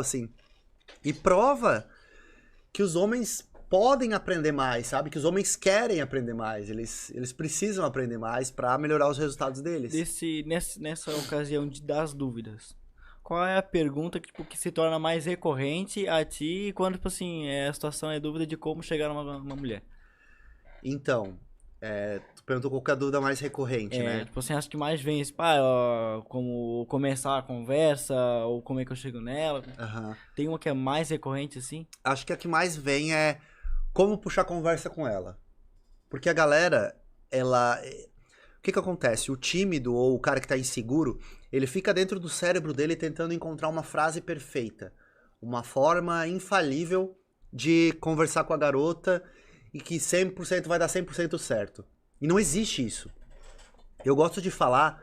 assim. E prova que os homens podem aprender mais, sabe? Que os homens querem aprender mais. Eles precisam aprender mais pra melhorar os resultados deles. Nessa ocasião das dúvidas, qual é a pergunta que, tipo, que se torna mais recorrente a ti quando, tipo assim, a situação é dúvida de como chegar numa mulher? Então, tu perguntou qual que é a dúvida mais recorrente, né? Tipo assim, acho que mais vem esse, pá, ó, como começar a conversa, ou como é que eu chego nela. Aham. Tem uma que é mais recorrente, assim? Acho que a que mais vem é como puxar conversa com ela. Porque a galera, ela... O que que acontece? O tímido ou o cara que tá inseguro, ele fica dentro do cérebro dele tentando encontrar uma frase perfeita. Uma forma infalível de conversar com a garota e que 100% vai dar 100% certo. E não existe isso. Eu gosto de falar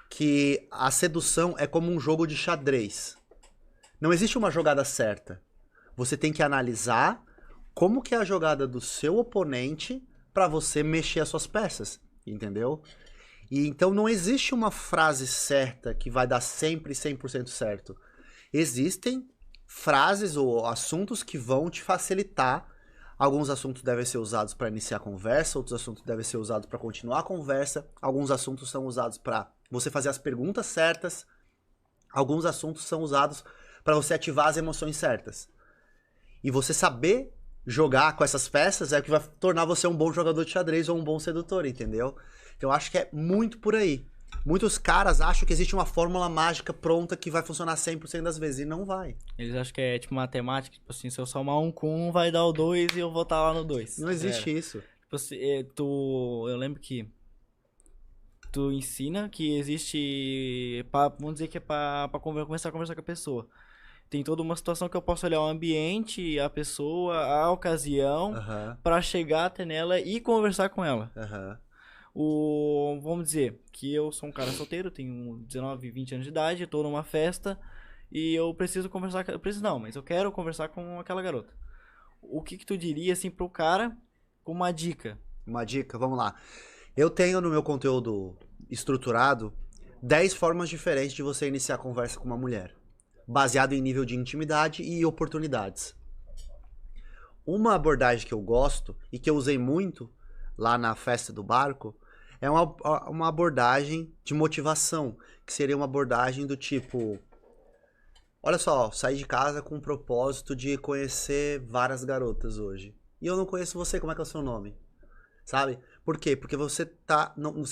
que a sedução é como um jogo de xadrez. Não existe uma jogada certa. Você tem que analisar como que é a jogada do seu oponente para você mexer as suas peças, entendeu? E então não existe uma frase certa que vai dar sempre 100% certo. Existem frases ou assuntos que vão te facilitar. Alguns assuntos devem ser usados para iniciar a conversa, outros assuntos devem ser usados para continuar a conversa, alguns assuntos são usados para você fazer as perguntas certas, alguns assuntos são usados para você ativar as emoções certas. E você saber jogar com essas peças é o que vai tornar você um bom jogador de xadrez ou um bom sedutor, entendeu? Então eu acho que é muito por aí. Muitos caras acham que existe uma fórmula mágica pronta que vai funcionar 100% das vezes, e não vai. Eles acham que é tipo matemática, tipo assim, se eu somar um com um vai dar o 2 e eu vou estar lá no 2. Não existe isso. Tipo assim, eu lembro que tu ensina que existe, vamos dizer que é pra começar a conversar com a pessoa. Tem toda uma situação que eu posso olhar o ambiente, a pessoa, a ocasião, Aham, pra chegar até nela e conversar com ela. aham, Vamos dizer que eu sou um cara solteiro, tenho 19, 20 anos de idade, tô numa festa e eu preciso conversar, mas eu quero conversar com aquela garota. O que tu diria assim pro cara com uma dica? Uma dica, vamos lá. Eu tenho no meu conteúdo estruturado 10 formas diferentes de você iniciar a conversa com uma mulher, baseado em nível de intimidade e oportunidades. Uma abordagem que eu gosto e que eu usei muito lá na festa do barco é uma abordagem de motivação, que seria uma abordagem do tipo: olha só, saí de casa com o propósito de conhecer várias garotas hoje. E eu não conheço você, como é que é o seu nome? Sabe? Por quê? Porque você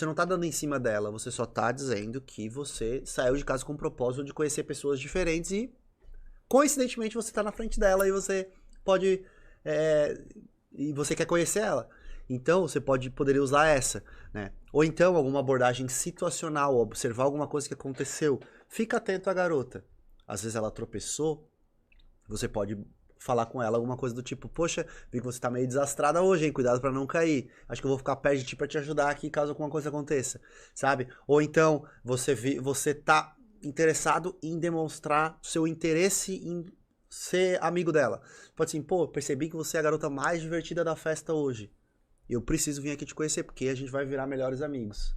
não tá dando em cima dela, você só tá dizendo que você saiu de casa com o propósito de conhecer pessoas diferentes e, coincidentemente, você tá na frente dela e você pode... e você quer conhecer ela. Então, você poderia usar essa, né? Ou então, alguma abordagem situacional, observar alguma coisa que aconteceu. Fica atento à garota. Às vezes ela tropeçou, você pode falar com ela alguma coisa do tipo: poxa, vi que você tá meio desastrada hoje, hein? Cuidado pra não cair. Acho que eu vou ficar perto de ti pra te ajudar aqui caso alguma coisa aconteça, sabe? Ou então, você tá interessado em demonstrar seu interesse em ser amigo dela. Pode assim: pô, percebi que você é a garota mais divertida da festa hoje. Eu preciso vir aqui te conhecer, porque a gente vai virar melhores amigos.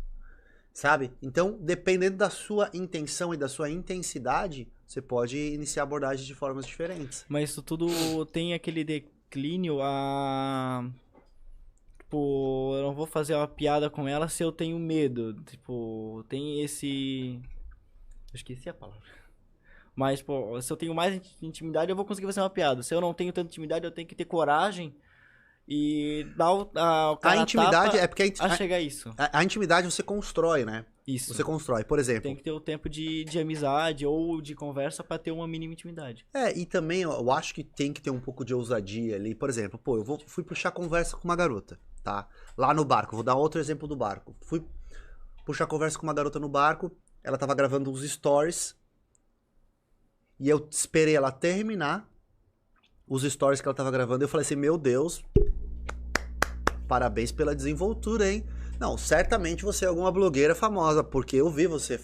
Sabe? Então, dependendo da sua intenção e da sua intensidade, você pode iniciar abordagens de formas diferentes. Mas isso tudo tem aquele declínio a... Tipo, eu não vou fazer uma piada com ela se eu tenho medo. Tipo, tem esse... Eu esqueci a palavra. Mas, pô, se eu tenho mais intimidade, eu vou conseguir fazer uma piada. Se eu não tenho tanta intimidade, eu tenho que ter coragem e dar o cara A intimidade é porque a chegar a isso. a intimidade você constrói, né? Isso. Você constrói, por exemplo. Tem que ter o tempo de amizade ou de conversa pra ter uma mínima intimidade. E também eu acho que tem que ter um pouco de ousadia ali. Por exemplo, pô, fui puxar conversa com uma garota, tá? Lá no barco, vou dar outro exemplo do barco. Fui puxar conversa com uma garota no barco, ela tava gravando uns stories e eu esperei ela terminar os stories que ela tava gravando e eu falei assim: meu Deus, parabéns pela desenvoltura, hein? Não, certamente você é alguma blogueira famosa, porque eu vi você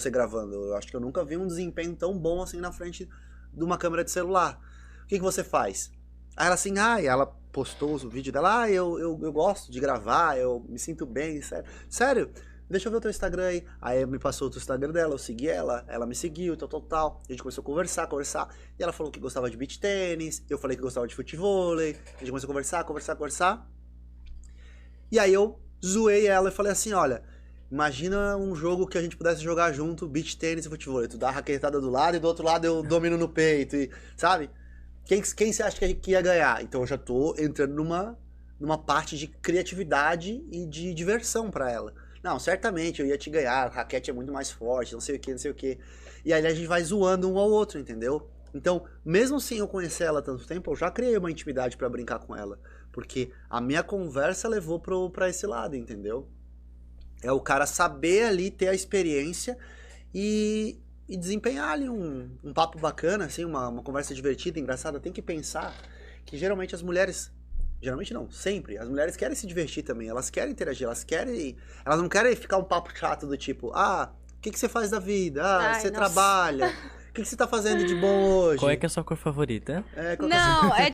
gravando. Eu acho que eu nunca vi um desempenho tão bom assim na frente de uma câmera de celular. O que você faz? Aí ela assim, ela postou o vídeo dela, eu gosto de gravar, eu me sinto bem, sério. Sério, deixa eu ver o teu Instagram aí. Aí me passou o teu Instagram dela, eu segui ela me seguiu, tal. A gente começou a conversar. E ela falou que gostava de beach tênis, eu falei que gostava de futevôlei. A gente começou a conversar. E aí eu zoei ela e falei assim, olha, imagina um jogo que a gente pudesse jogar junto, beach tênis e futevôlei. Tu dá a raquetada do lado e do outro lado eu domino no peito, e, sabe? Quem você acha que ia ganhar? Então eu já tô entrando numa parte de criatividade e de diversão pra ela. Não, certamente eu ia te ganhar, a raquete é muito mais forte, não sei o que. E aí a gente vai zoando um ao outro, entendeu? Então, mesmo sem eu conhecer ela há tanto tempo, eu já criei uma intimidade pra brincar com ela. Porque a minha conversa levou pra esse lado, entendeu? É o cara saber ali, ter a experiência e desempenhar ali um papo bacana, assim, uma conversa divertida, engraçada. Tem que pensar que geralmente as mulheres... Geralmente não, sempre. As mulheres querem se divertir também, elas querem interagir, elas não querem ficar um papo chato do tipo, o que você faz da vida? Ai, Você nossa. trabalha? O que você tá fazendo de bom hoje? Qual é que é a sua cor favorita? Qual que é a sua- Não, é